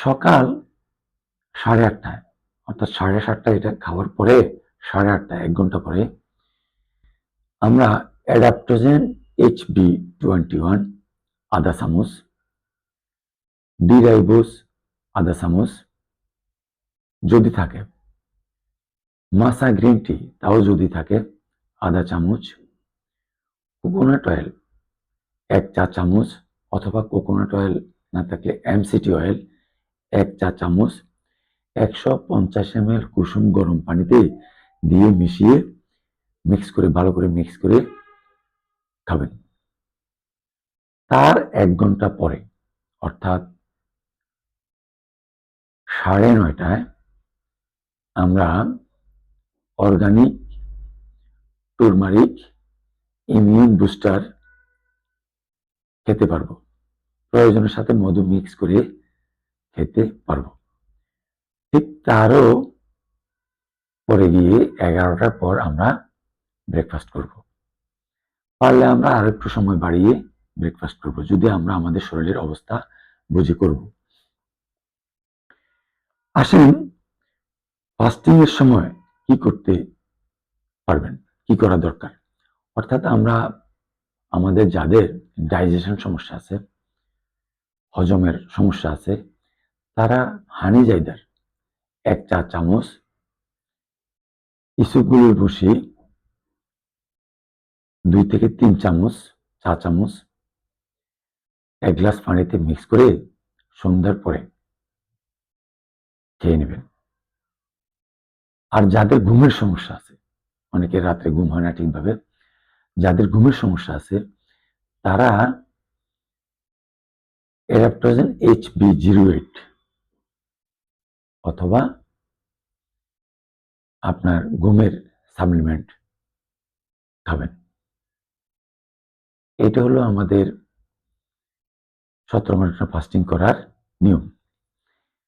সকাল 8:30 অর্থাৎ 7:30 এটা খাওয়ার পরে 8:30 1 ঘন্টা পরে আমরা অ্যাডাপ্টোজেন HB21 আধা চামচ, ডি-রাইবোস আধা চামচ যদি থাকে, মাসা গ্রিন টি তাও যদি থাকে আধা চামচ, কোকোনাট অয়েল 1 চা চামচ অথবা কোকোনাট অয়েল না থাকলে MCT অয়েল 1 চা চামচ 150 ml কুসুম গরম পানিতে দিয়ে মিশিয়ে ভালো করে মিক্স করে খাবেন। তার 1 ঘন্টা পরে অর্থাৎ 9:30 আমরা অর্গানিক টুরমারিক ইমিউন বুস্টার খেতে পারবো। প্রয়োজনের সাথে মধু মিক্স করে খেতে পারবো। ঠিক তারও পরে গিয়ে 11টার পর আমরা ব্রেকফাস্ট করব। পারলে আমরা আর একটু সময় বাড়িয়ে ব্রেকফাস্ট করব, যদি আমরা আমাদের শরীরের অবস্থা বুঝে করব। আসেন ফাস্টিং এর সময় কি করতে পারবেন, কি করা দরকার। অর্থাৎ আমরা আমাদের যাদের ডাইজেশন সমস্যা আছে, হজমের সমস্যা আছে, তারা হানি জাইদার 1 চা চামচ ইসবগুলের ভুসি 2 থেকে 3 চা চামচ 1 গ্লাস পানিতে মিক্স করে সন্ধ্যার পরে খেয়ে নেবেন। আর যাদের ঘুমের সমস্যা আছে, অনেকে রাত্রে ঘুম হয় না ঠিকভাবে, যাদের ঘুমের সমস্যা আছে তারা অ্যাডাপ্টোজেন HB08 অথবা আপনার ঘুমের সাপ্লিমেন্ট খাবেন। এটা হলো আমাদের 17 ঘন্টা ফাস্টিং করার নিয়ম।